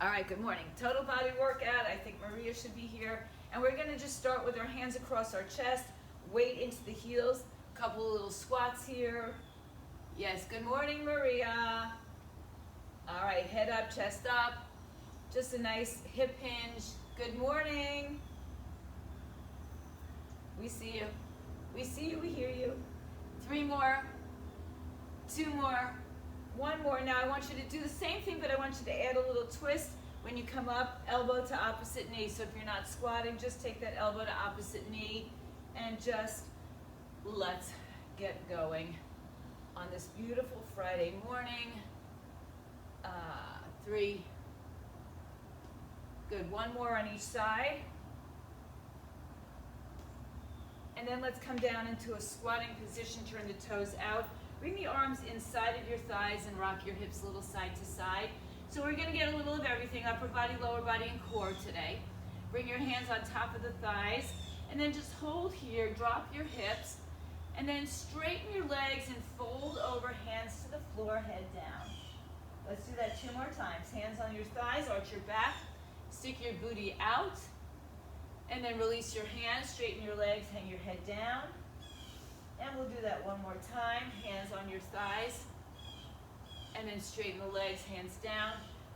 All right, good morning. Total body workout. I think Maria should be here. And we're going to just start with our hands across our chest, weight into the heels, a couple of little squats here. Yes, good morning, Maria. All right, head up, chest up. Just a nice hip hinge. Good morning. We see you. We see you, we hear you. 3 more, 2 more, 1 more. Now I want you to do the same thing, but I want you to add a little twist when you come up, elbow to opposite knee. So if you're not squatting, just take that elbow to opposite knee and just let's get going on this beautiful Friday morning. 3. Good, 1 more on each side. And then let's come down into a squatting position, turn the toes out. Bring the arms inside of your thighs and rock your hips a little side to side. So we're gonna get a little of everything, upper body, lower body, and core today. Bring your hands on top of the thighs, and then just hold here, drop your hips, and then straighten your legs and fold over, hands to the floor, head down. Let's do that 2 more times. Hands on your thighs, arch your back, stick your booty out, and then release your hands, straighten your legs, hang your head down. And we'll do that 1 more time. Hands on your thighs, and then straighten the legs, hands down.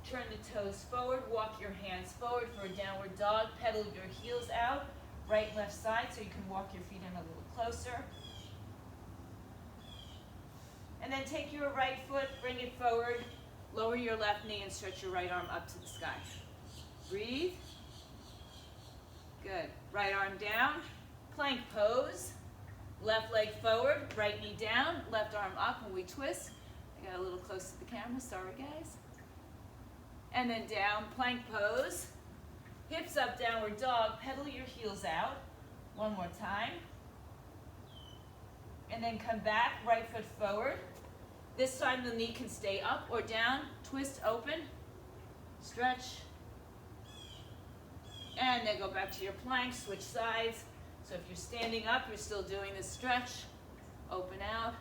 Turn the toes forward, walk your hands forward for a downward dog. Pedal your heels out, right and left side, so you can walk your feet in a little closer. And then take your right foot, bring it forward, lower your left knee, and stretch your right arm up to the sky. Breathe. Good. Right arm down, plank pose. Left leg forward, right knee down, left arm up when we twist. I got a little close to the camera, sorry guys. And then down, plank pose. Hips up, downward dog, pedal your heels out. 1 more time. And then come back, right foot forward. This time the knee can stay up or down. Twist open, stretch. And then go back to your plank, switch sides. So if you're standing up, you're still doing this stretch. Open out.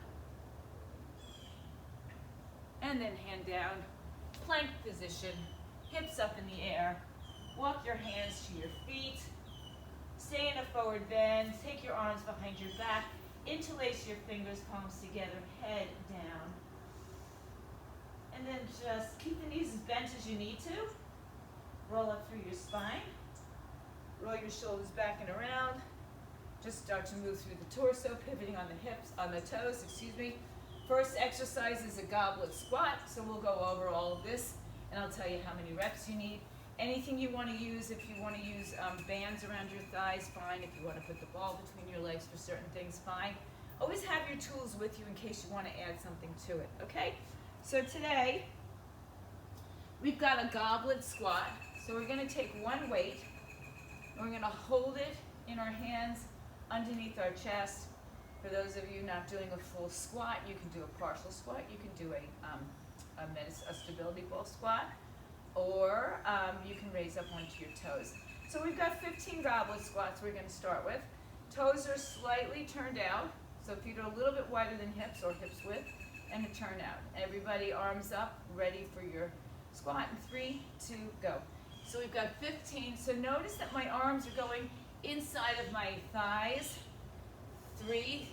And then hand down. Plank position. Hips up in the air. Walk your hands to your feet. Stay in a forward bend. Take your arms behind your back. Interlace your fingers, palms together, head down. And then just keep the knees as bent as you need to. Roll up through your spine. Roll your shoulders back and around. Just start to move through the torso, pivoting on the hips, on the toes, excuse me. First exercise is a goblet squat, so we'll go over all of this, and I'll tell you how many reps you need. Anything you want to use, if you want to use bands around your thighs, fine. If you want to put the ball between your legs for certain things, fine. Always have your tools with you in case you want to add something to it, okay? So today, we've got a goblet squat. So we're going to take 1 weight, and we're going to hold it in our hands underneath our chest. For those of you not doing a full squat, you can do a partial squat. You can do a stability ball squat, or you can raise up onto your toes. So we've got 15 goblet squats we're going to start with. Toes are slightly turned out, so feet are a little bit wider than hips or hips width, and a turn out. Everybody arms up, ready for your squat in 3, 2, go. So we've got 15. So notice that my arms are going inside of my thighs. 3,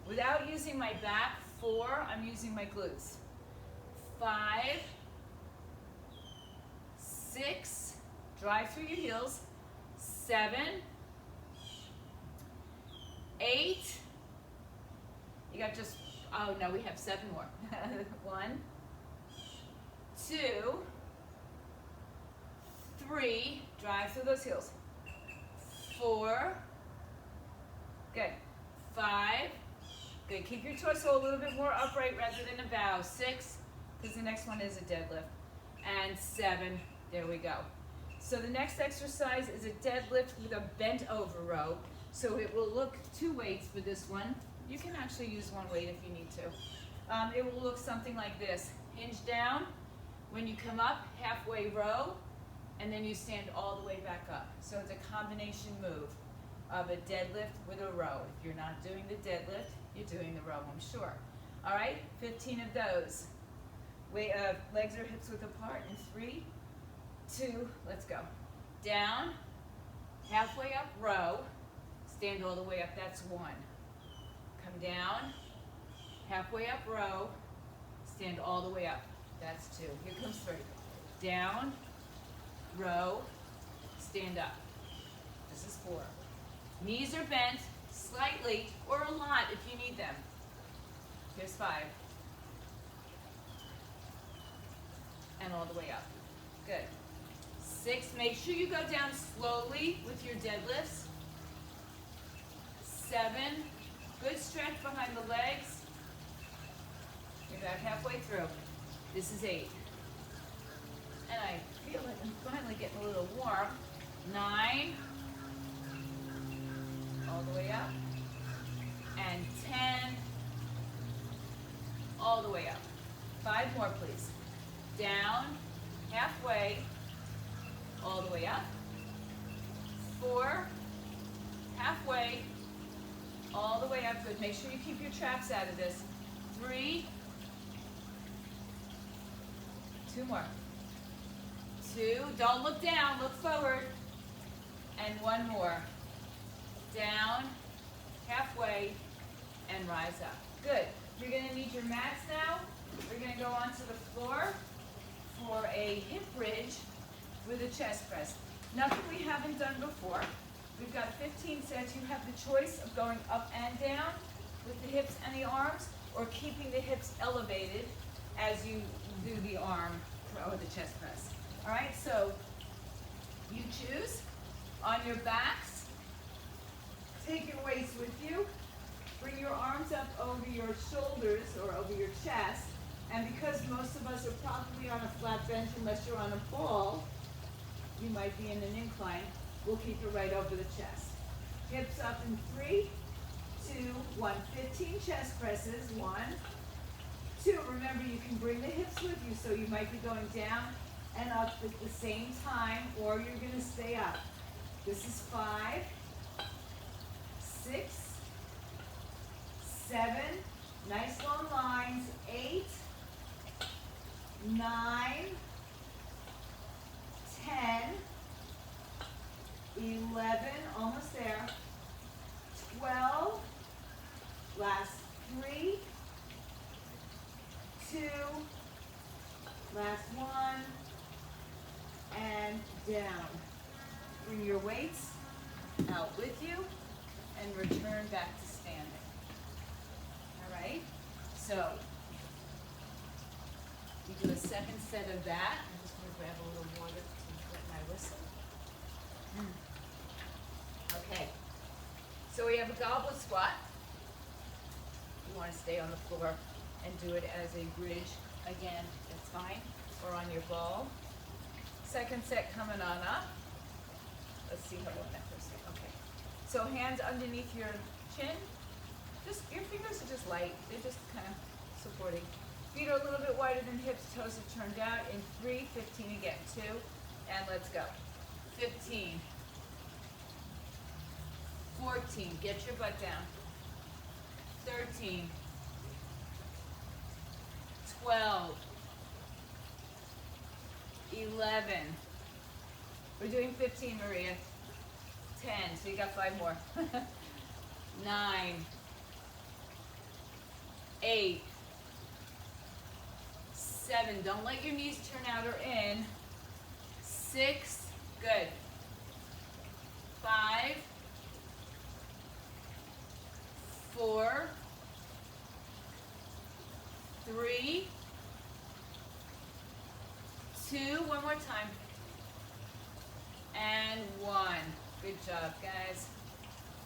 without using my back. 4, I'm using my glutes. 5, 6, drive through your heels. 7, 8, you got just, oh no, we have 7 more. 1, 2, 3, drive through those heels. 4, good. 5, good. Keep your torso a little bit more upright rather than a bow. 6, because the next one is a deadlift. And 7, there we go. So the next exercise is a deadlift with a bent over row. So it will look 2 weights for this one. You can actually use 1 weight if you need to. It will look something like this. Hinge down. When you come up, halfway row, and then you stand all the way back up. So it's a combination move of a deadlift with a row. If you're not doing the deadlift, you're doing the row, I'm sure. All right, 15 of those. Legs or hips width apart in 3, 2, let's go. Down, halfway up, row, stand all the way up, that's 1. Come down, halfway up, row, stand all the way up, that's 2. Here comes 3. Down, row, stand up. This is 4. Knees are bent slightly or a lot if you need them. Here's 5. And all the way up. Good. 6, make sure you go down slowly with your deadlifts. 7, good stretch behind the legs. You're about halfway through. This is 8. And I feel like I'm finally getting a little warm. 9, all the way up. And 10, all the way up. 5 more, please. Down, halfway, all the way up. 4, halfway, all the way up. Good. Make sure you keep your traps out of this. 3, 2 more. 2, don't look down, look forward. And 1 more. Down, halfway, and rise up. Good. You're going to need your mats now. We're going to go onto the floor for a hip bridge with a chest press. Nothing we haven't done before. We've got 15 sets. You have the choice of going up and down with the hips and the arms, or keeping the hips elevated as you do the arm or the chest press. All right, so you choose. On your backs, take your weights with you. Bring your arms up over your shoulders or over your chest. And because most of us are probably on a flat bench, unless you're on a ball, you might be in an incline, we'll keep it right over the chest. Hips up in 3, 2, 1. 15 chest presses. 1, 2. Remember, you can bring the hips with you, so you might be going down and up at the same time, or you're going to stay up. This is 5, 6, 7, nice long lines. 8, 9, 10, 11, almost there. 12, last 3, 2, last 1, and down. Bring your weights out with you and return back to standing. All right? So, we do a second set of that. I'm just going to grab a little water to wet my whistle. Okay. So we have a goblet squat. You want to stay on the floor and do it as a bridge. Again, that's fine. Or on your ball. Second set coming on up. Let's see how long that first set. Okay. So hands underneath your chin. Just your fingers are just light. They're just kind of supporting. Feet are a little bit wider than hips. Toes are turned out. In 3, 15 again. 2, and let's go. 15. 14. Get your butt down. 13. 12. 11. We're doing 15, Maria. 10, so you got 5 more. 9. 8. 7. Don't let your knees turn out or in. 6. Good. 5. 4. 3. 2. One more time. And 1. Good job, guys.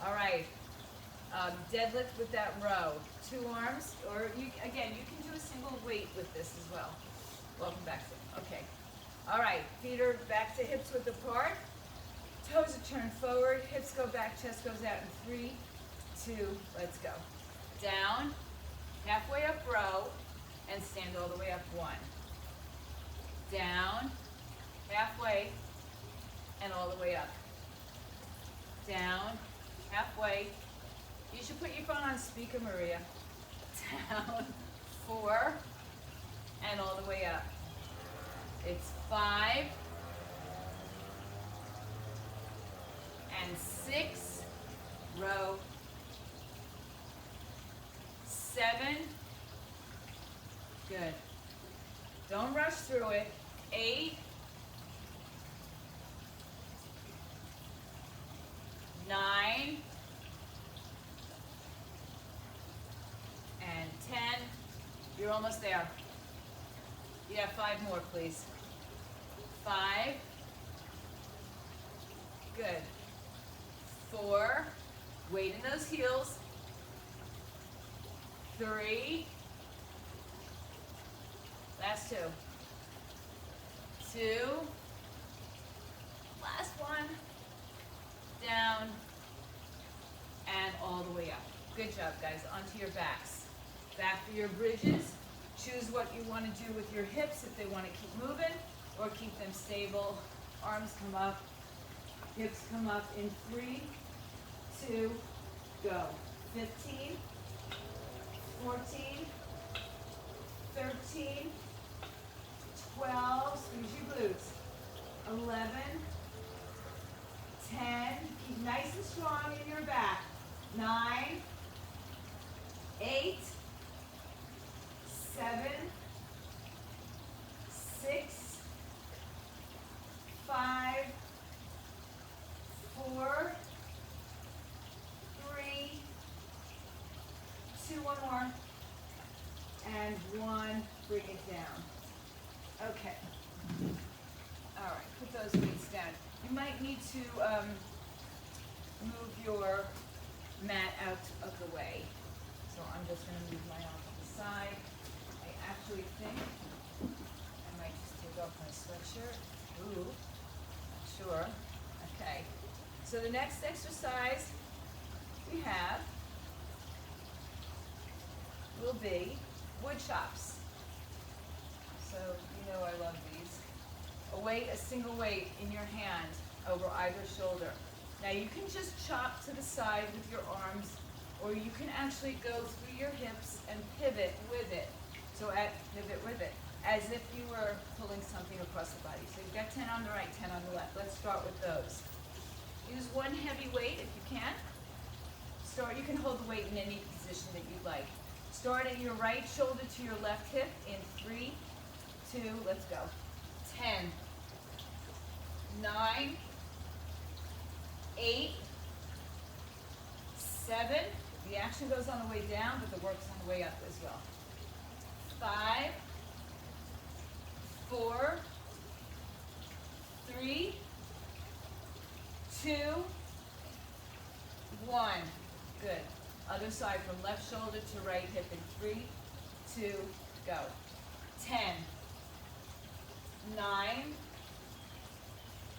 All right. Deadlift with that row. 2 arms, or again, you can do a single weight with this as well. Welcome back. Okay. All right. Feet are back to hips width apart. Toes are turned forward. Hips go back. Chest goes out in 3, 2. Let's go. Down. Halfway up row, and stand all the way up. 1. Down. Halfway, and all the way up. Down. Halfway. You should put your phone on speaker, Maria. Down. 4, and all the way up. It's 5, and 6, row, 7, good. Don't rush through it, 8, 9, and 10. You're almost there. Yeah, 5 more, please. 5. Good. 4. Weight in those heels. 3. Last 2. 2. Last 1. Down. And all the way up. Good job, guys. Onto your backs. Back for your bridges. Choose what you want to do with your hips if they want to keep moving or keep them stable. Arms come up. Hips come up in 3, 2, go. 15, 14, 13, 12, squeeze your glutes. 11, 10, keep nice and strong in your back. 9, 8, 7, 6, 5, 4, 3, 2, one more, and 1, bring it down. Okay. All right, put those weights down. You might need to move your mat out of the way. So I'm just going to move mine off to the side. I actually think I might just take off my sweatshirt. Ooh, not sure. Okay. So the next exercise we have will be wood chops. So you know I love these. A single weight in your hand over either shoulder. Now you can just chop to the side with your arms, or you can actually go through your hips and pivot with it. So pivot with it, as if you were pulling something across the body. So you've got 10 on the right, 10 on the left. Let's start with those. Use one heavy weight if you can. You can hold the weight in any position that you'd like. Start at your right shoulder to your left hip in 3, 2, let's go. 10, 9, 8, 7. The action goes on the way down, but the work's on the way up as well. 5, 4, 3, 2, 1. Good. Other side from left shoulder to right hip in 3, 2, go. 10, 9,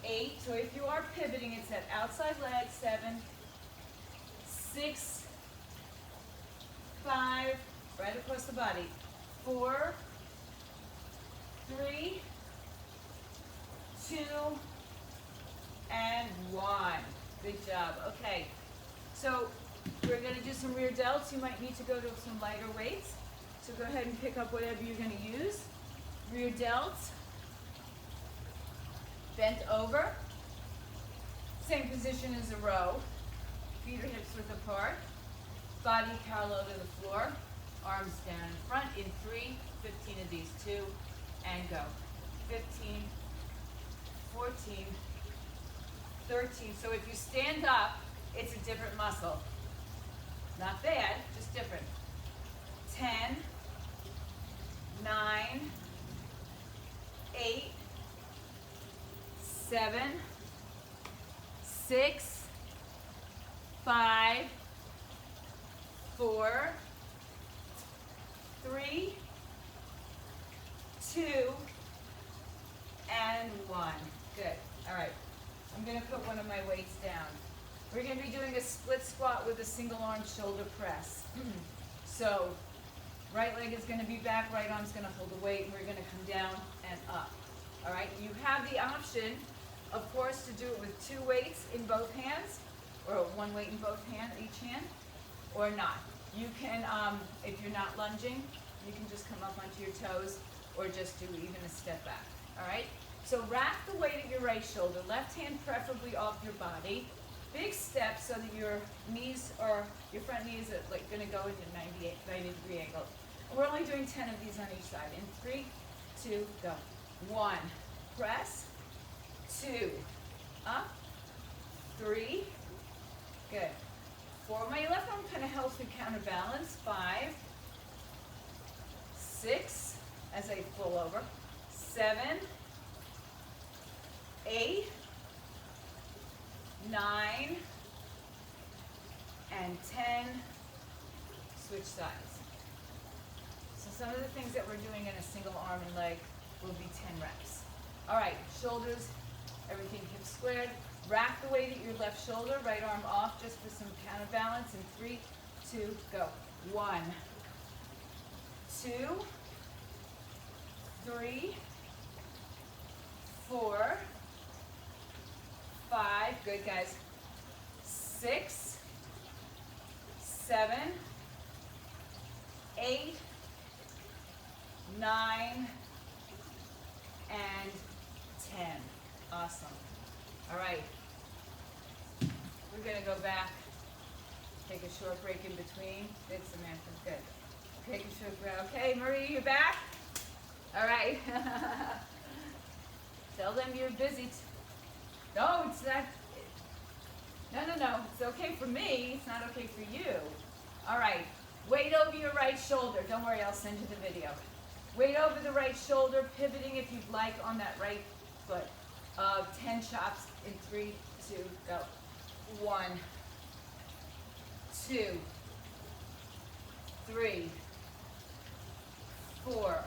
8. So if you are pivoting, it's that outside leg. 7, 6, 5, right across the body. 4, 3, 2, and 1. Good job. Okay. So we're going to do some rear delts. You might need to go to some lighter weights. So go ahead and pick up whatever you're going to use. Rear delts. Bent over. Same position as a row. Feet or hips width apart. Body parallel to the floor. Arms down in front in 3. 15 of these. 2. And go. 15. 14. 13. So if you stand up, it's a different muscle. Not bad, just different. 10, 9, 8, 7, 6, 5, 4, 3, 2, and 1. Good. All right. I'm going to put one of my weights down. We're going to be doing a split squat with a single arm shoulder press. So right leg is going to be back, right arm's going to hold the weight, and we're going to come down and up. All right, you have the option, of course, to do it with 2 weights in both hands, or 1 weight in each hand, or not. You can, if you're not lunging, you can just come up onto your toes, or just do even a step back. All right, so rack the weight at your right shoulder, left hand preferably off your body. big step so that your knees or your front knees are like going to go into 90-degree angle. And we're only doing 10 of these on each side. In 3, 2, go. 1, press. 2, up. 3, good. 4, my left arm kind of helps me counterbalance. 5, 6, as I pull over. 7, 8, 9, and 10. Switch sides. So some of the things that we're doing in a single arm and leg will be 10 reps. All right, shoulders, everything hips squared. Rack the weight at your left shoulder, right arm off just for some counterbalance. In 3, 2, go. 1, 2, 3, 4, 5, good guys, 6, 7, 8, 9, and 10. Awesome. All right. We're going to go back, take a short break in between. Good, Samantha, good. Take a short break. Okay, Marie, you're back? All right. Tell them you're busy. No, it's not. No. It's okay for me. It's not okay for you. All right. Weight over your right shoulder. Don't worry, I'll send you the video. Weight over the right shoulder, pivoting if you'd like on that right foot. 10 chops in 3, 2, go. 1, 2, 3, 4,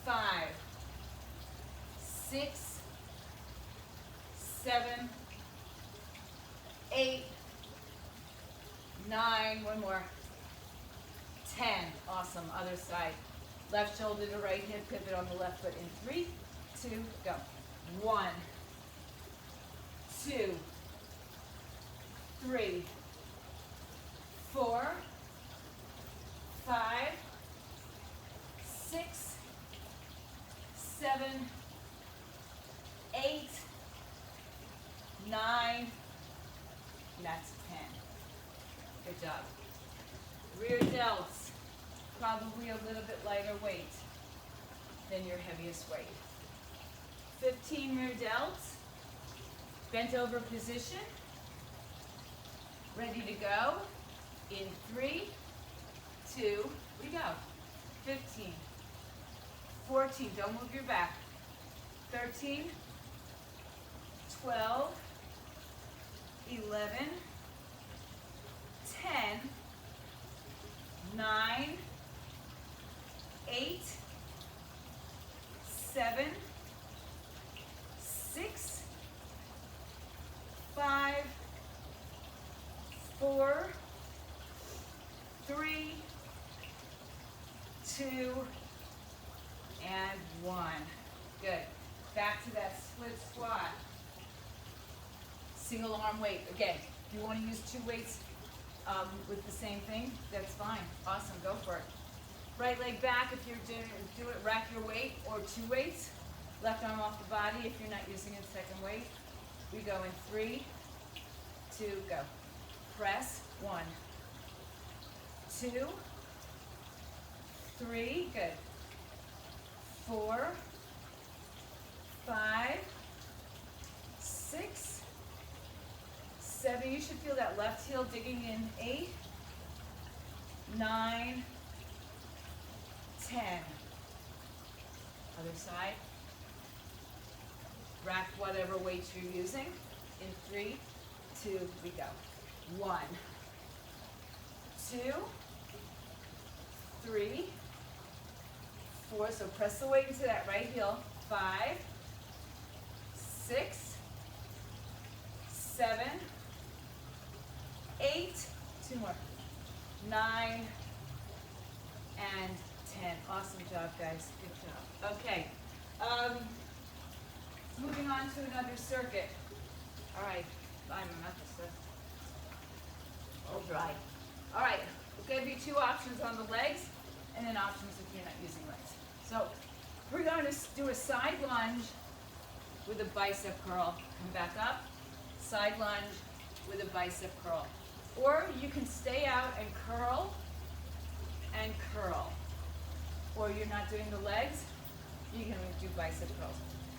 5, 6, 7, 8, 9, one more, 10. Awesome. Other side. Left shoulder to right hip, pivot on the left foot in 3, 2, go. 1, 2, 3, 4, 5, 6, 7, 8, 9, that's 10. Good job. Rear delts, probably a little bit lighter weight than your heaviest weight. 15 rear delts, bent over position, ready to go. In 3, 2, we go. 15, 14, don't move your back. 13, 12, 11, 10, 9, 8, 7, 6, 5, 4, 3, 2, and 1. Good. Back to that split squat. Single arm weight. Again, if you want to use 2 weights with the same thing, that's fine. Awesome. Go for it. Right leg back if you're doing it, rack your weight, or 2 weights. Left arm off the body if you're not using a second weight. We go in 3, 2, go. Press. 1, 2, 3, good. 4, 5, 6, 7. You should feel that left heel digging in. 8, 9, 10. Other side. Rack whatever weights you're using. In 3, 2, we go. 1, 2, 3, 4. So press the weight into that right heel. 5, 6, 7, 8, 2 more, 9, and 10. Awesome job, guys. Good job. Okay. Moving on to another circuit. All right. I'm not this. All dry. All right. We'll give you 2 options on the legs, and then options if you're not using legs. So we're going to do a side lunge with a bicep curl. Come back up. side lunge with a bicep curl. Or you can stay out and curl and curl. Or you're not doing the legs, you can do bicep curls.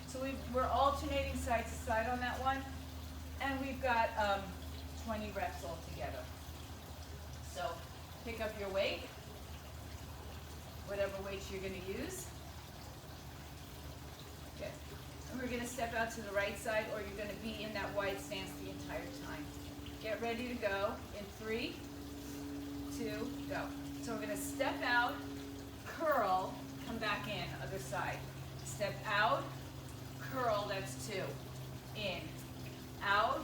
So we're alternating side to side on that one, and we've got 20 reps altogether. So pick up your weight, whatever weight you're going to use. Okay. And we're going to step out to the right side, or you're going to be in that wide stance the entire time. Get ready to go in 3, 2, go. So we're going to step out, curl, come back in, other side. Step out, curl, that's 2. In, out,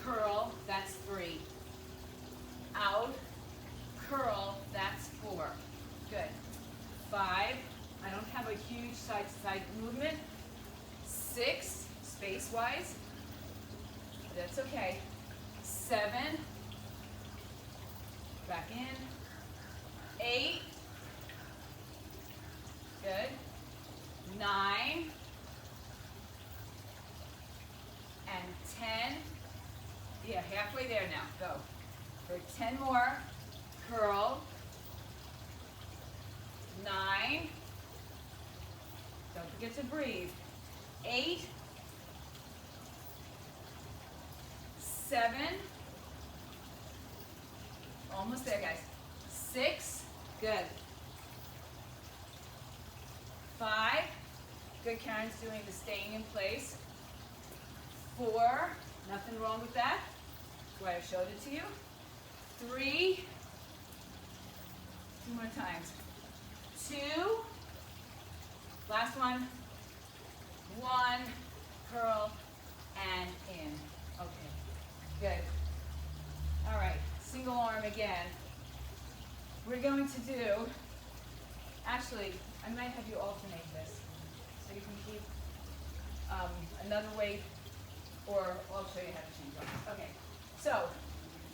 curl, that's 3. Out, curl, that's 4. Good. 5, I don't have a huge side-to-side movement. 6, space-wise, that's okay. 7, back in. 8, good. 9, and 10. Yeah, halfway there now, go. For 10 more, curl. 9, don't forget to breathe. 8, 7, almost there, guys. 6, good. 5, good. Karen's doing the staying in place. 4, nothing wrong with that. That's why I showed it to you. 3, 2 more times. 2, last one. 1, curl, and in. Okay, good. All right, single arm again. We're going to do, actually, I might have you alternate this, so you can keep another weight, or I'll show you how to change arms. Okay, so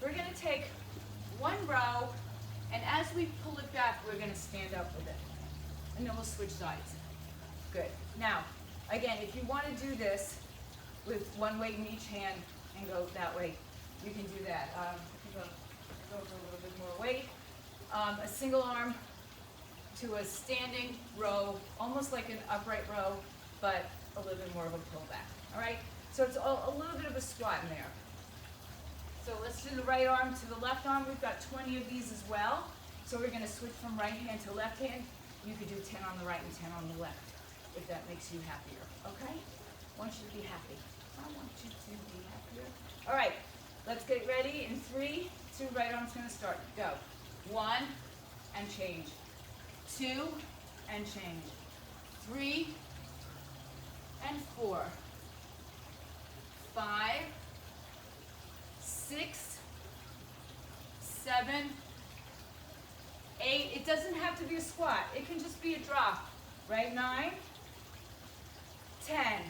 we're going to take 1 row, and as we pull it back, we're going to stand up with it, and then we'll switch sides. Good. Now, again, if you want to do this with 1 weight in each hand and go that way, you can do that. Go for a little bit more weight. A single arm to a standing row, almost like an upright row, but a little bit more of a pullback. All right? So it's a little bit of a squat in there. So let's do the right arm to the left arm. We've got 20 of these as well. So we're going to switch from right hand to left hand. You could do 10 on the right and 10 on the left, if that makes you happier. Okay? I want you to be happy. I want you to be happier. All right. Let's get ready. In 3, 2, right arm's going to start. Go. 1, and change. 2, and change. 3, and 4. 5, 6, 7, 8. It doesn't have to be a squat. It can just be a drop. Right? 9, 10.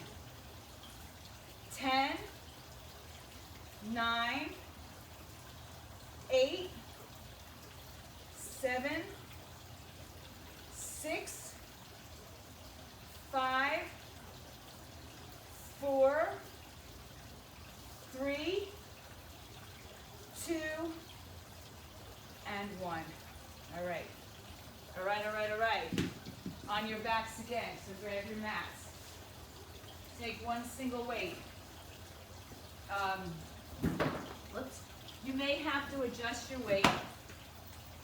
10, 9, 8, 7, 6, 5, 4, 3, 2, and 1. All right. All right, all right, all right. On your backs again, so grab your mats. Take 1 single weight. You may have to adjust your weight.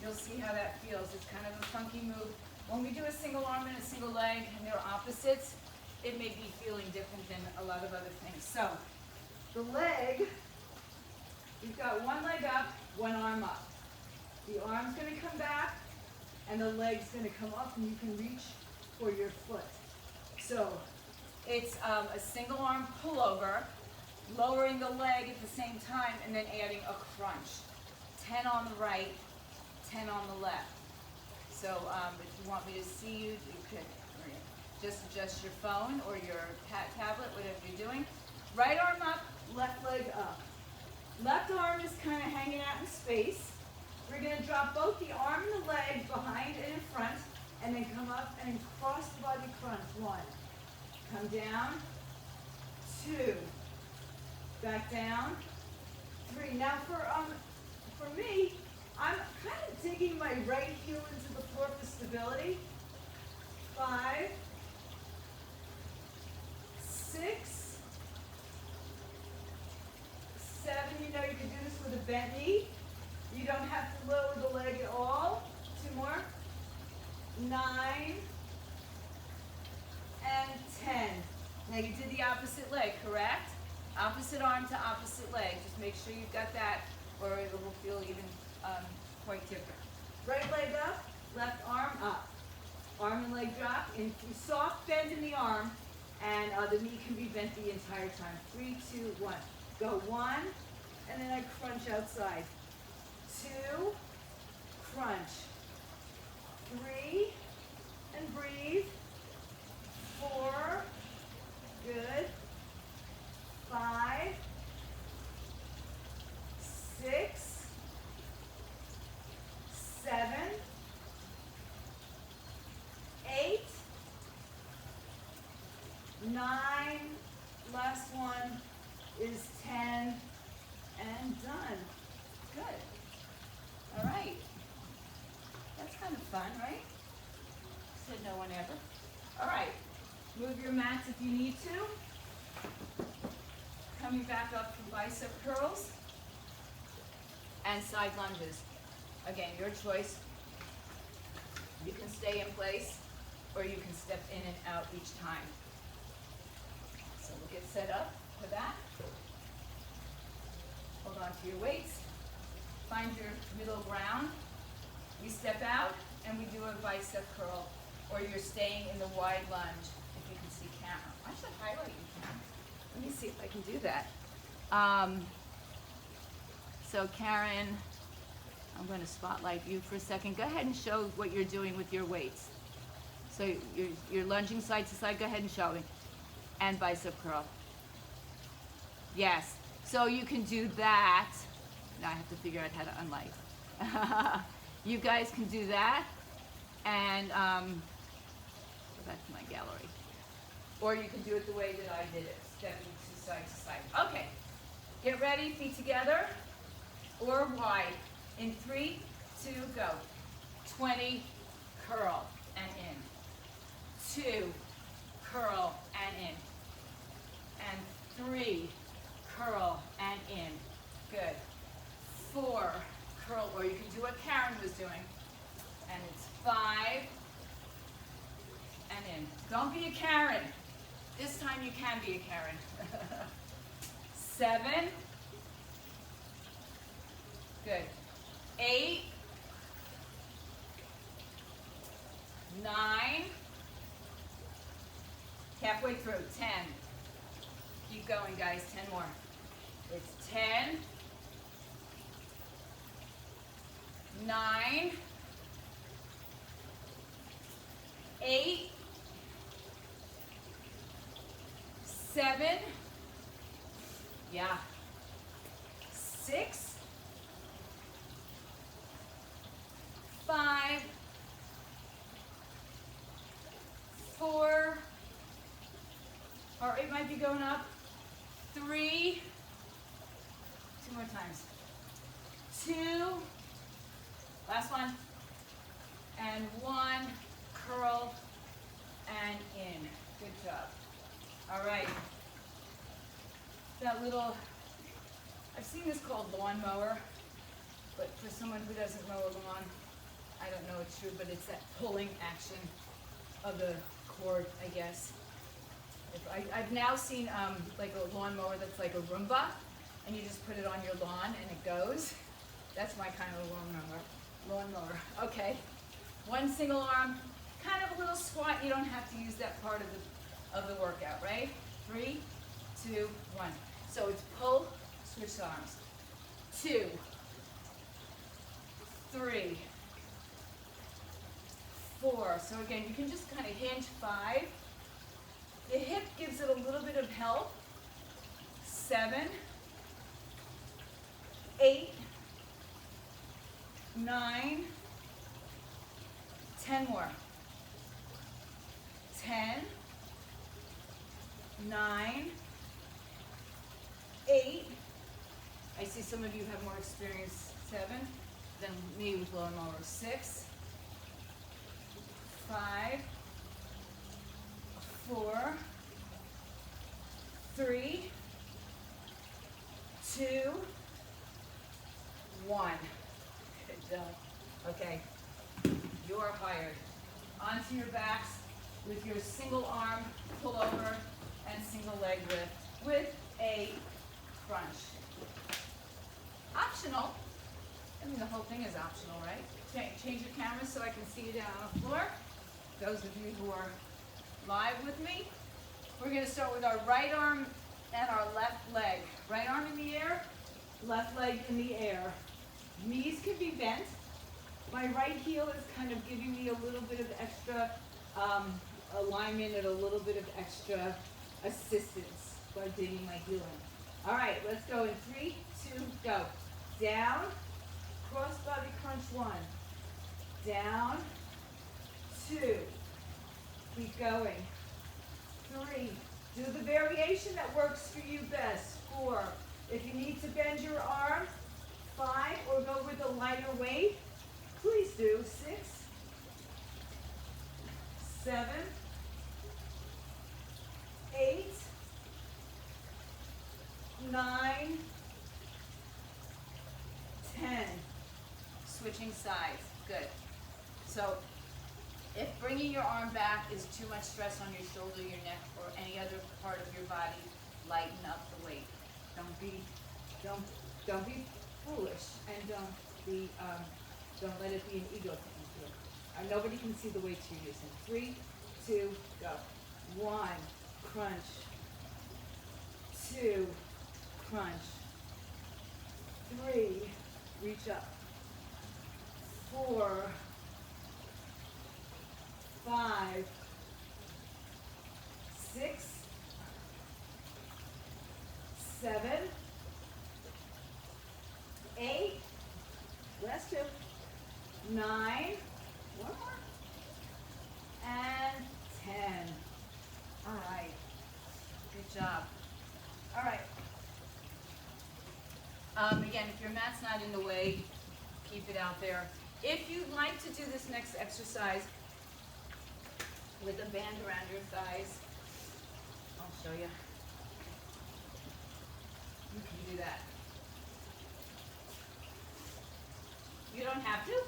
You'll see how that feels. It's kind of a funky move. When we do a single arm and a single leg and they're opposites, it may be feeling different than a lot of other things. So the leg, we've got 1 leg up, 1 arm up. The arm's going to come back and the leg's going to come up, and you can reach for your foot. So it's a single arm pullover, lowering the leg at the same time, and then adding a crunch. 10 on the right, 10 on the left. So if you want me to see you, you could just adjust your phone or your tablet, whatever you're doing. Right arm up, left leg up. Left arm is kind of hanging out in space. We're going to drop both the arm and the leg behind and in front, and then come up and cross the body crunch. 1. Come down. 2. Back down. 3. Now for me, I'm kind of digging my right heel into the floor for stability. 5, 6, 7. You know you can do this with a bent knee. You don't have to lower the leg at all. 2 more. 9 and 10. Now you did the opposite leg, correct? Opposite arm to opposite leg. Just make sure you've got that, or it will feel even quite different. Right leg up, left arm up. Arm and leg drop. In soft bend in the arm, and the knee can be bent the entire time. 3, 2, 1. Go 1, and then I crunch outside. 2, crunch. 3, and breathe. 4, good. 5, 6, 7, 8, 9, last one is 10, and done. Good. All right. That's kind of fun, right? Said no one ever. All right. Move your mats if you need to. Coming back up for bicep curls and side lunges. Again, your choice. You can stay in place or you can step in and out each time. So we'll get set up for that. Hold on to your weights. Find your middle ground. We step out and we do a bicep curl, or you're staying in the wide lunge if you can see camera. I should highlight you, Karen. Let me see if I can do that. So Karen, I'm going to spotlight you for a second. Go ahead and show what you're doing with your weights. So you're lunging side to side. Go ahead and show me. And bicep curl. Yes. So you can do that. Now I have to figure out how to unlight. You guys can do that. And go back to my gallery. Or you can do it the way that I did it. Stepping side to side. Okay. Get ready. Feet together. Or wide. In 3, 2, go. 20, curl and in. 2, curl and in. And 3, curl and in. Good. 4, curl, or you can do what Karen was doing. And it's 5 and in. Don't be a Karen. This time you can be a Karen. 7. Good. 8. 9. Halfway through. 10. Keep going, guys. 10 more. It's 10. 9. 8. 7. Yeah. 6. 5. 4. Heart rate might be going up. 3. 2 more times. 2. Last one. And 1. Curl and in. Good job. All right. That little, I've seen this called lawnmower, but for someone who doesn't mow a lawn, I don't know it's true, but it's that pulling action of the cord, I guess. I've now seen like a lawnmower that's like a Roomba, and you just put it on your lawn and it goes. That's my kind of lawnmower. Okay. One single arm, kind of a little squat. You don't have to use that part of the workout, right? 3, 2, 1. So it's pull, switch arms. 2, 3, 4. So again, you can just kind of hinge. 5. The hip gives it a little bit of help. 7, 8, 9, 10 more. 10, 9, 8, I see some of you have more experience, 7, than me with lower and lower. 6, 5, 4, 3, 2, 1. Good job. Okay, you are hired. Onto your backs with your single arm pull over and single leg lift with a crunch. Optional. I mean, the whole thing is optional, right? Change your camera so I can see you down on the floor. Those of you who are live with me, we're going to start with our right arm and our left leg. Right arm in the air, left leg in the air. Knees can be bent. My right heel is kind of giving me a little bit of extra alignment and a little bit of extra assistance by digging my heel in. All right, let's go in 3, 2, go. Down, cross body crunch 1. Down, 2. Keep going. 3. Do the variation that works for you best. 4. If you need to bend your arm, 5, or go with a lighter weight, please do. 6, 7, 8, 9, 10. Switching sides. Good. So, if bringing your arm back is too much stress on your shoulder, your neck, or any other part of your body, lighten up the weight. Don't be foolish, and don't let it be an ego thing. Nobody can see the weights you're using. 3, 2, go. 1, crunch. 2, crunch. 3, reach up. 4, 5, 6, 7, 8, last 2, 9, one more, and 10. All right, good job. All right. Again, if your mat's not in the way, keep it out there. If you'd like to do this next exercise with a band around your thighs, I'll show you. You can do that. You don't have to.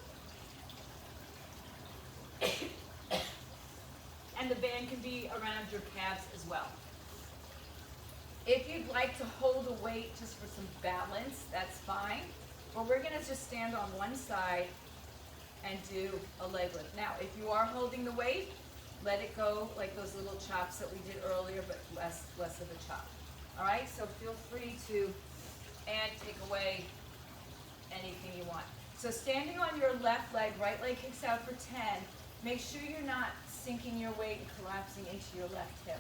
And the band can be around your calves as well. If you'd like to hold a weight just for some balance, that's fine. But we're going to just stand on one side and do a leg lift. Now, if you are holding the weight, let it go like those little chops that we did earlier, but less of a chop. All right, so feel free to add, take away anything you want. So standing on your left leg, right leg kicks out for 10. Make sure you're not sinking your weight and collapsing into your left hip.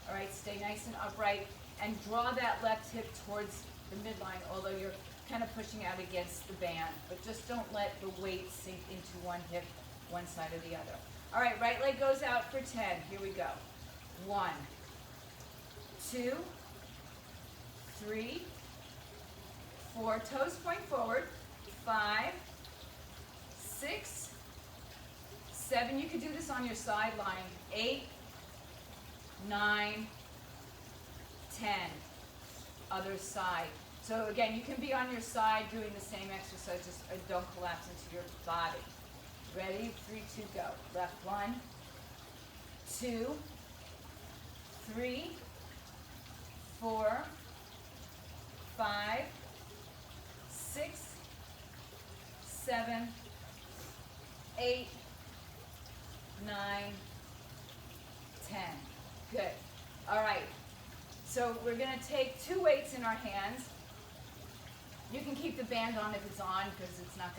All right, stay nice and upright and draw that left hip towards the midline, although you're kind of pushing out against the band. But just don't let the weight sink into one hip, one side or the other. All right, right leg goes out for 10. Here we go. 1, 2, 3, 4. Toes point forward. 5, 6, 7. You could do this on your sideline. 8, 9, 10. Other side. So again, you can be on your side doing the same exercise, just don't collapse into your body. Ready? 3, 2, go. Left 1, 2, 3, 4, 5, 6, 7, 8, 9, 10. Good. All right. So we're going to take 2 weights in our hands. You can keep the band on if it's on, because it's not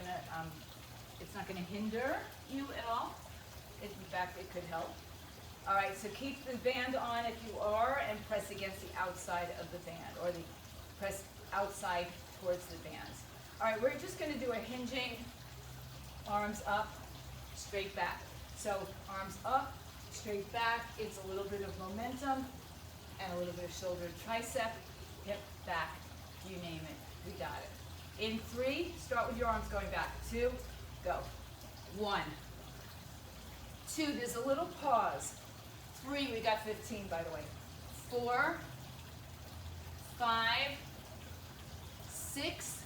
going to hinder you at all. In fact, it could help. All right, so keep the band on if you are, and press against the outside of the band, or press outside towards the bands. All right, we're just going to do a hinging, arms up, straight back. So arms up, straight back. It's a little bit of momentum and a little bit of shoulder tricep. hip, back, you name it. We got it. In 3, start with your arms going back. 2, go. 1, 2, there's a little pause. 3, we got 15 by the way. 4, 5, 6,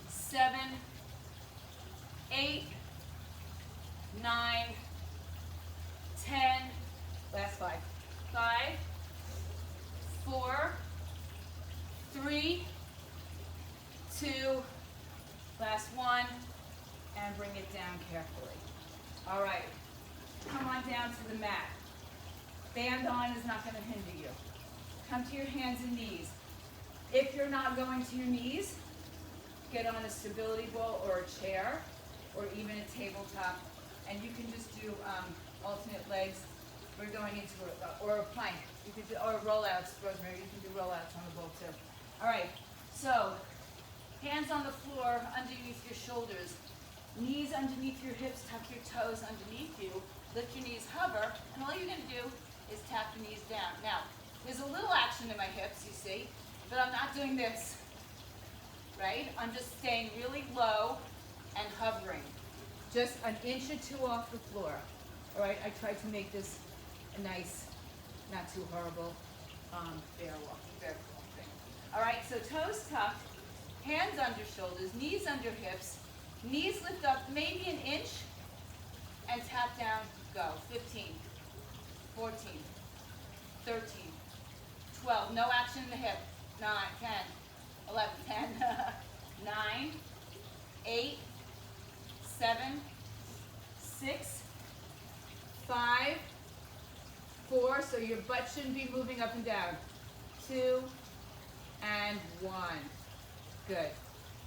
7, 8, 9, 10, last 5. 5, 4, 3, 2, last 1, and bring it down carefully. All right, come on down to the mat. Band on is not going to hinder you. Come to your hands and knees. If you're not going to your knees, get on a stability ball or a chair or even a tabletop, and you can just do alternate legs. We're going into or a plank. You could do, or rollouts, Rosemary. You can do rollouts on the ball too. All right, so hands on the floor underneath your shoulders. Knees underneath your hips, tuck your toes underneath you. Lift your knees, hover, and all you're going to do is tap your knees down. Now, there's a little action in my hips, you see, but I'm not doing this, right? I'm just staying really low and hovering. Just an inch or 2 off the floor. All right, I tried to make this a nice, not too horrible, bear crawl thing. All right, so toes tucked, hands under shoulders, knees under hips, knees lift up maybe an inch, and tap down, go. 15, 14, 13, 12, no action in the hip, 9, 10, 11, 10, 9, 8, 7, 6, 5, 4, so your butt shouldn't be moving up and down. 2, and 1. Good.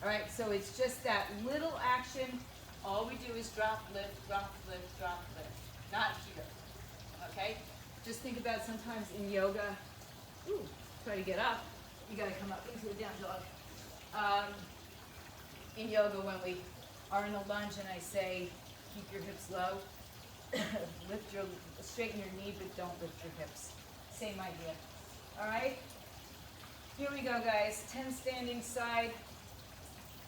All right, so it's just that little action. All we do is drop, lift, drop, lift, drop, lift. Not here, okay? Just think about sometimes in yoga, try to get up. You gotta come up into a down dog. In yoga, when we are in a lunge and I say, keep your hips low, straighten your knee, but don't lift your hips. Same idea. All right? Here we go, guys. 10 standing side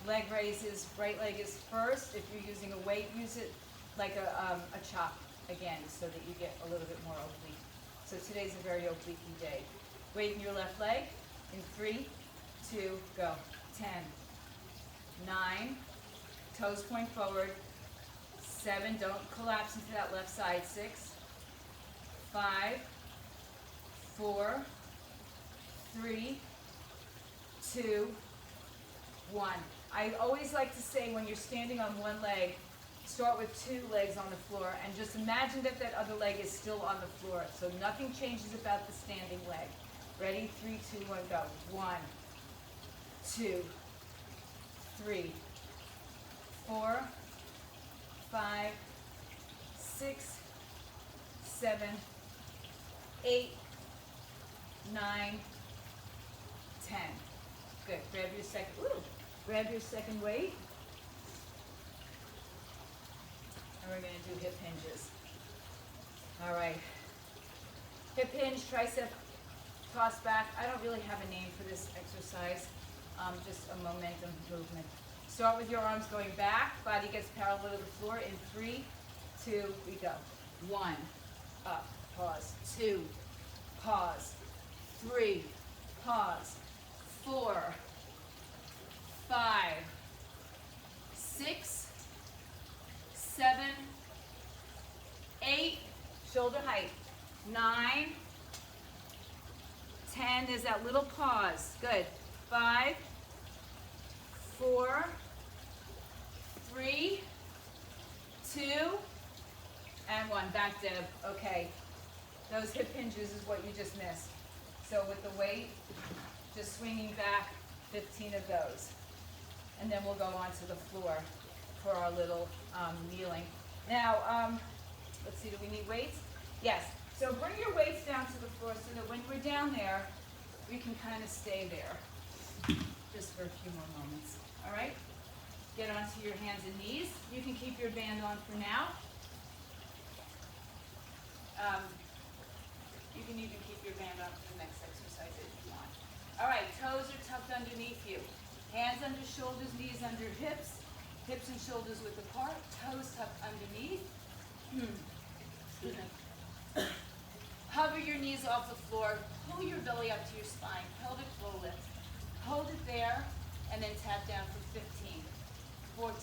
leg raises. Right leg is first. If you're using a weight, use it like a chop again so that you get a little bit more oblique. So today's a very oblique day. Weight in your left leg in 3, 2, go. 10, 9, toes point forward. 7, don't collapse into that left side. 6, 5, 4, 3, 2, 1. I always like to say when you're standing on one leg, start with 2 legs on the floor and just imagine that that other leg is still on the floor. So nothing changes about the standing leg. Ready? 3, 2, 1, go. 1, 2, 3, 4, 5, 6, 7, 8, 9, 10. Good. Grab your second weight. And we're going to do hip hinges. All right. Hip hinge, tricep toss back. I don't really have a name for this exercise. Just a momentum movement. Start with your arms going back. Body gets parallel to the floor. In 3, 2, we go. 1, up, pause. 2, pause. 3, pause. 4, 5, 6, 7, 8, shoulder height. 9, 10, there's that little pause. Good. 5, 4, 3, 2, and 1. Back dip. Okay. Those hip hinges is what you just missed. So with the weight, just swinging back 15 of those. And then we'll go onto the floor for our little kneeling. Now, let's see, do we need weights? Yes. So bring your weights down to the floor so that when we're down there, we can kind of stay there just for a few more moments. All right? Get onto your hands and knees. You can keep your band on for now. You can even keep your band on for the next exercise if you want. All Hands under shoulders, knees under hips. Hips and shoulders width apart. Toes tucked underneath. Excuse me. Hover your knees off the floor. Pull your belly up to your spine. Pelvic floor lift. Hold it there and then tap down for 15, 14.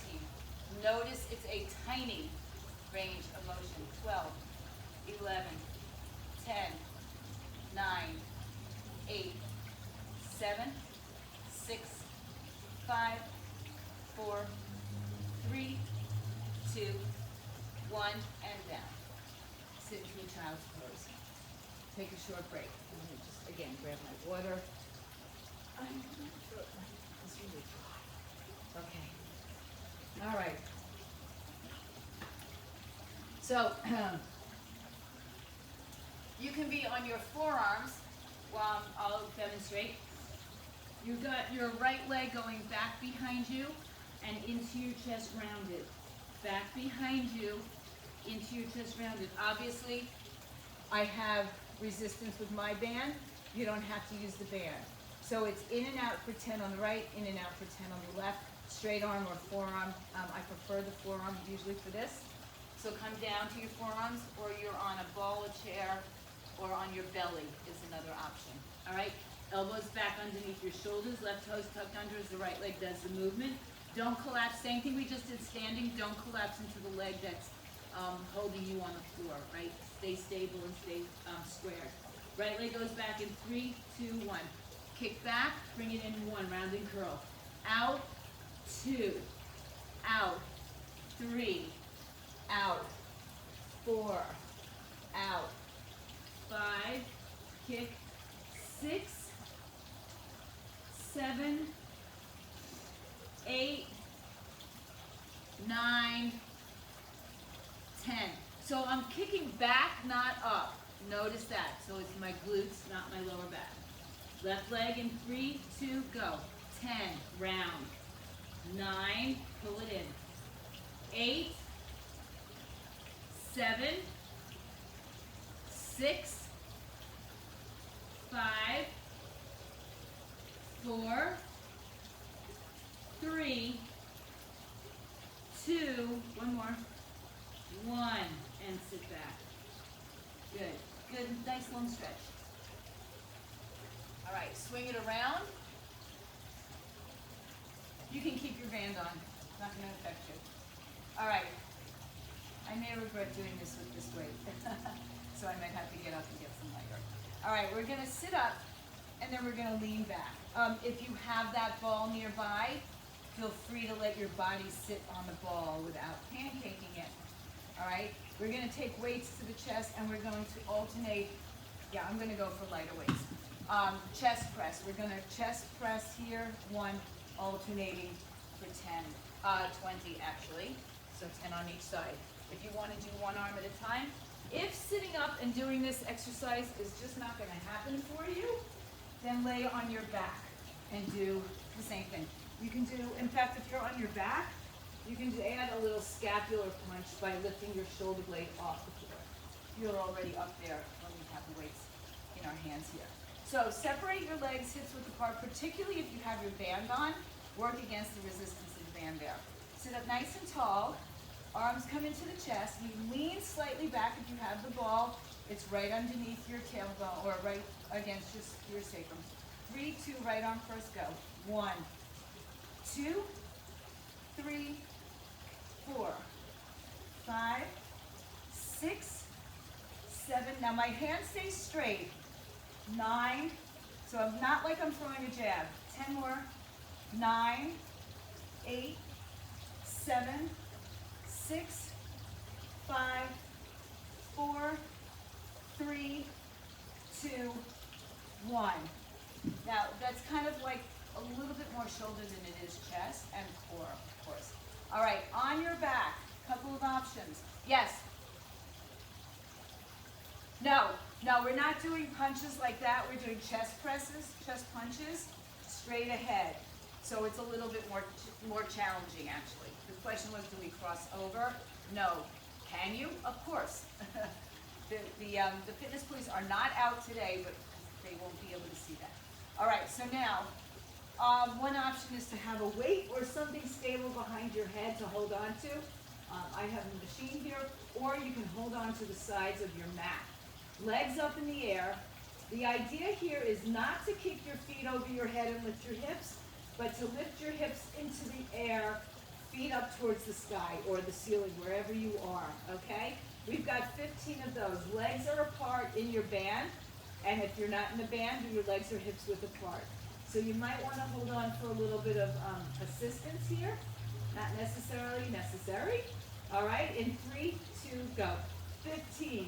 Notice it's a tiny range of motion. 12, 11, 10, 9, 8, 7, 6, 5, 4, 3, 2, 1, and down. Sit into a child's pose. Take a short break. Let me just, again, grab my water. It's really dry. Okay. All right. So, you can be on your forearms while I'll demonstrate. You've got your right leg going back behind you and into your chest rounded. Back behind you, into your chest rounded. Obviously, I have resistance with my band. You don't have to use the band. So it's in and out for 10 on the right, in and out for 10 on the left. Straight arm or forearm. I prefer the forearm usually for this. So come down to your forearms, or you're on a ball, a chair, or on your belly is another option. All right? Elbows back underneath your shoulders, left toes tucked under as the right leg does the movement. Don't collapse. Same thing we just did standing. Don't collapse into the leg that's holding you on the floor, right? Stay stable and stay squared. Right leg goes back in 3, 2, 1. Kick back, bring it in 1, round and curl. Out, 2, out, 3, out, 4, out, 5, kick, 6, 7, 8, 9, 10. So I'm kicking back, not up. Notice that. So it's my glutes, not my lower back. Left leg in 3, 2, go. 10, round. 9, pull it in. 8, 7, 6, 5, 4, 3, 2, one more, 1, and sit back. Good, good, nice long stretch. All right, swing it around. You can keep your band on, not gonna affect you. All right, I may regret doing this with this weight, so I might have to get up and get some lighter. All right, we're gonna sit up, and then we're gonna lean back. If you have that ball nearby, feel free to let your body sit on the ball without pancaking it. All right, we're gonna take weights to the chest, and we're going to alternate. Yeah, I'm gonna go for lighter weights. Chest press. We're gonna chest press here, 1, alternating for 10, 20 actually. So 10 on each side. If you want to do one arm at a time. If sitting up and doing this exercise is just not going to happen for you, then lay on your back and do the same thing. You can do, in fact, if you're on your back, you can add a little scapular punch by lifting your shoulder blade off the floor. You're already up there when we have the weights in our hands here. So separate your legs hips width apart, particularly if you have your band on. Work against the resistance of the band there. Sit up nice and tall. Arms come into the chest. You lean slightly back if you have the ball. It's right underneath your tailbone or right against your sacrum. 3, 2, right arm first, go. 1, 2, 3, 4, 5, 6, 7. Now my hand stays straight. 9. So I'm not like I'm throwing a jab. 10 more. 9, 8, 7, 6, 5, 4, 3, 2, 1. Now that's kind of like a little bit more shoulder than it is chest and core, of course. All right, on your back, couple of options. Yes. No, we're not doing punches like that. We're doing chest presses, chest punches, straight ahead. So it's a little bit more challenging, actually. The question was, do we cross over? No. Can you? Of course. The fitness police are not out today, but they won't be able to see that. All right, so now One option is to have a weight or something stable behind your head to hold on to. I have a machine here, or you can hold on to the sides of your mat. Legs up in the air. The idea here is not to kick your feet over your head and lift your hips, but to lift your hips into the air, feet up towards the sky or the ceiling, wherever you are, okay? We've got 15 of those. Legs are apart in your band, and if you're not in the band, do your legs or hips width apart. So you might want to hold on for a little bit of assistance here. Not necessarily necessary. All right, in 3, 2, go. 15,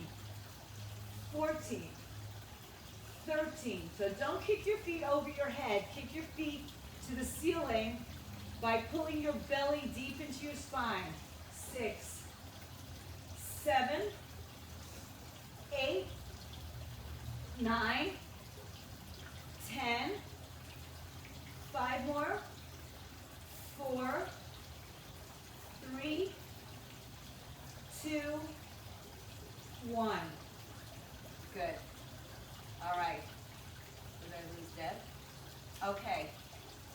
14, 13. So don't kick your feet over your head. Kick your feet to the ceiling by pulling your belly deep into your spine. 6, 7, 8, 9, 10, 5 more, 4, 3, 2, 1. Good. All right. Did I lose Deb? Okay.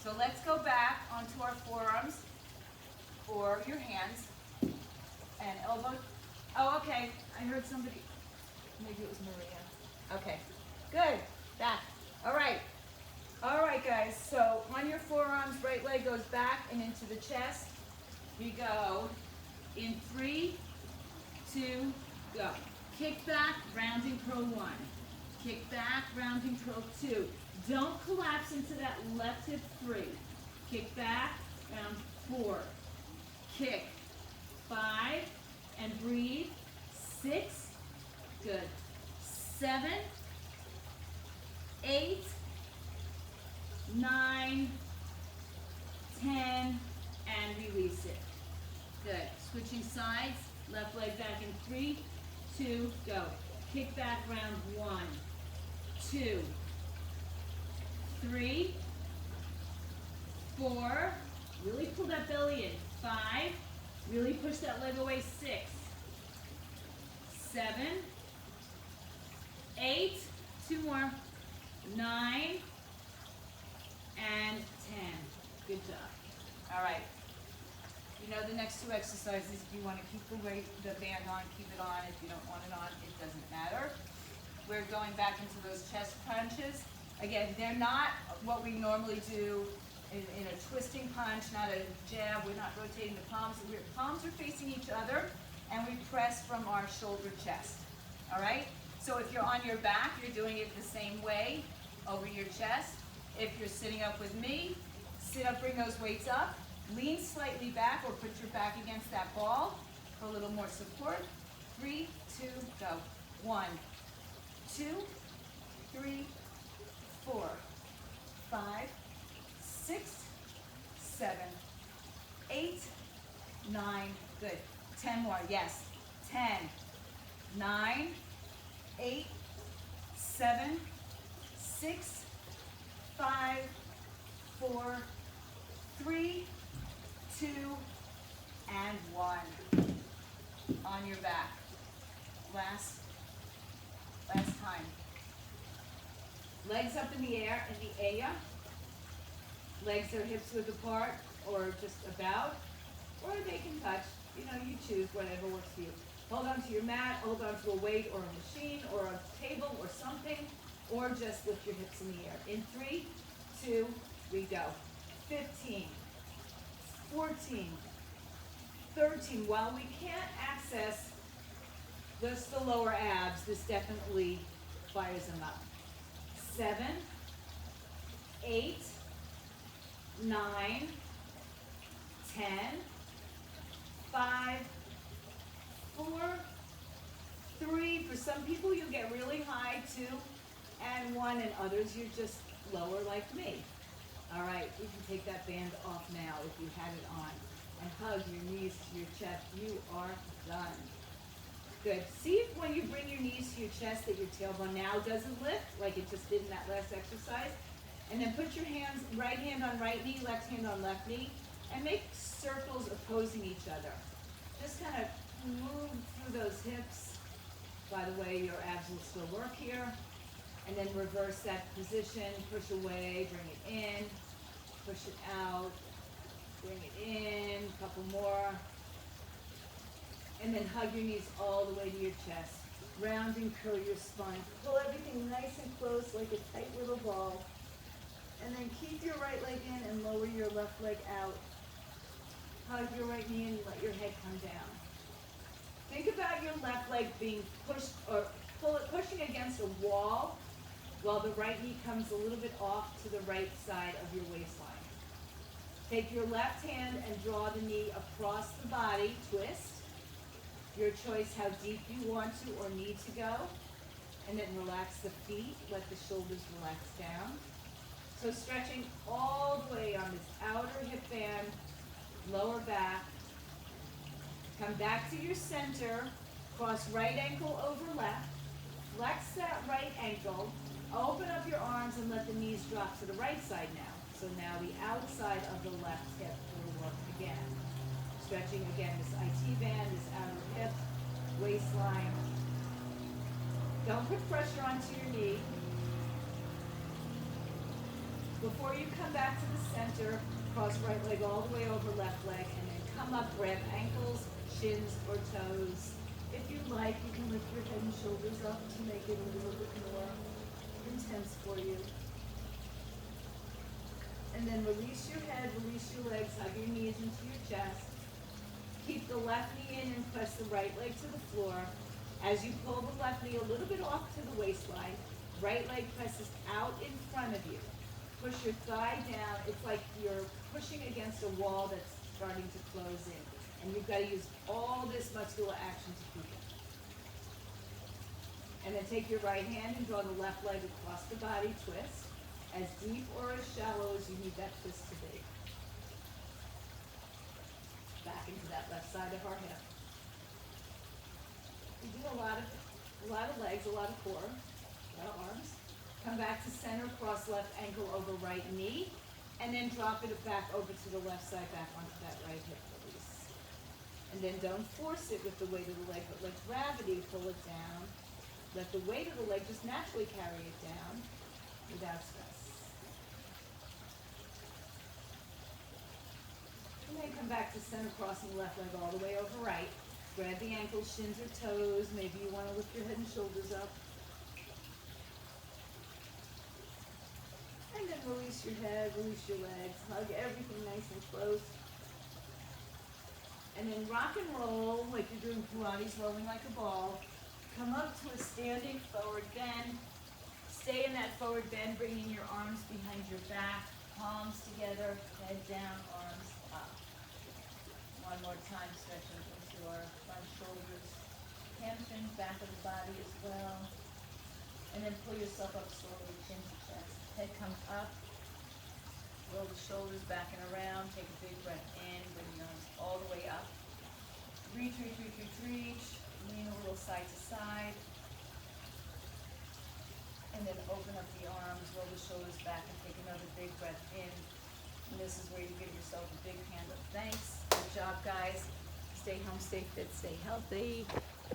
So let's go back onto our forearms or your hands and elbow. Oh, okay. I heard somebody. Maybe it was Maria. Okay. Good. Back. All right. All right, guys. So on your forearms, right leg goes back and into the chest. We go in 3, 2, go. Kick back, rounding curl 1. Kick back, rounding curl 2. Don't collapse into that left hip 3. Kick back, round 4. Kick 5 and breathe. 6, good. 7, 8, 9, 10, and release it. Good. Switching sides. Left leg back in 3, 2, go. Kick back round 1, 2, 3, 4. Really pull that belly in. 5. Really push that leg away. 6, 7, 8. 2 more. 9 and 10. Good job. All right. You know the next 2 exercises, if you want to keep the band on, keep it on. If you don't want it on, it doesn't matter. We're going back into those chest punches. Again, they're not what we normally do in a twisting punch, not a jab. We're not rotating the palms. Palms are facing each other, and we press from our shoulder chest. All right? So if you're on your back, you're doing it the same way over your chest. If you're sitting up with me, sit up, bring those weights up. Lean slightly back or put your back against that ball for a little more support. 3, 2, go. 1, 2, 3, 4, 5, 6, 7, 8, 9. Good. 10 more. Yes. 10, 9, 8, 7, 6, 5, 4, 3, 2, and 1. On your back. Last time. Legs up in the air, Legs are hips width apart, or just about, or they can touch. You know, you choose whatever works for you. Hold on to your mat, hold on to a weight or a machine or a table or something, or just lift your hips in the air. In 3, 2, we go. 15, 14, 13. While we can't access just the lower abs, this definitely fires them up. 7, 8, 9, 10, 5, 4, 3. For some people, you'll get really high, 2, and 1, and others, you're just lower like me. All right, you can take that band off now if you had it on, and hug your knees to your chest. You are done. Good. See if when you bring your knees to your chest that your tailbone now doesn't lift like it just did in that last exercise. And then put your hands, right hand on right knee, left hand on left knee, and make circles opposing each other. Just kind of move through those hips. By the way, your abs will still work here. And then reverse that position, push away, bring it in, Push it out. Bring it in. A couple more. And then hug your knees all the way to your chest. Round and curl your spine. Pull everything nice and close like a tight little ball. And then keep your right leg in and lower your left leg out. Hug your right knee and let your head come down. Think about your left leg being pushed or pushing against a wall while the right knee comes a little bit off to the right side of your waistline. Take your left hand and draw the knee across the body, twist. Your choice how deep you want to or need to go. And then relax the feet, let the shoulders relax down. So stretching all the way on this outer hip band, lower back. Come back to your center, cross right ankle over left. Flex that right ankle, open up your arms and let the knees drop to the right side now. So now the outside of the left hip will work again. Stretching again this IT band, this outer hip, waistline. Don't put pressure onto your knee. Before you come back to the center, cross right leg all the way over left leg, and then come up, grab ankles, shins, or toes. If you like, you can lift your head and shoulders up to make it a little bit more intense for you. And then release your head, release your legs, hug your knees into your chest. Keep the left knee in and press the right leg to the floor. As you pull the left knee a little bit off to the waistline, right leg presses out in front of you. Push your thigh down. It's like you're pushing against a wall that's starting to close in. And you've got to use all this muscular action to keep it. And then take your right hand and draw the left leg across the body, twist. As deep or as shallow as you need that twist to be. Back into that left side of our hip. We do a lot of legs, a lot of core, a lot of arms. Come back to center, cross left ankle over right knee, and then drop it back over to the left side, back onto that right hip release. And then don't force it with the weight of the leg, but let gravity pull it down. Let the weight of the leg just naturally carry it down without stress. And then come back to center, crossing left leg all the way over right. Grab the ankles, shins, or toes. Maybe you want to lift your head and shoulders up. And then release your head, release your legs. Hug everything nice and close. And then rock and roll like you're doing Pilates, rolling like a ball. Come up to a standing forward bend. Stay in that forward bend, bringing your arms behind your back, palms together, head down, arms up. One more time, stretching into our front shoulders, hamstrings, back of the body as well. And then pull yourself up slowly, chin to chest. Head comes up, roll the shoulders back and around, take a big breath in, bring your arms all the way up. Reach, reach, reach, reach, reach. Lean a little side to side. And then open up the arms, roll the shoulders back, and take another big breath in. And this is where you give yourself a big hand of thanks. Good job, guys. Stay home, stay fit, stay healthy.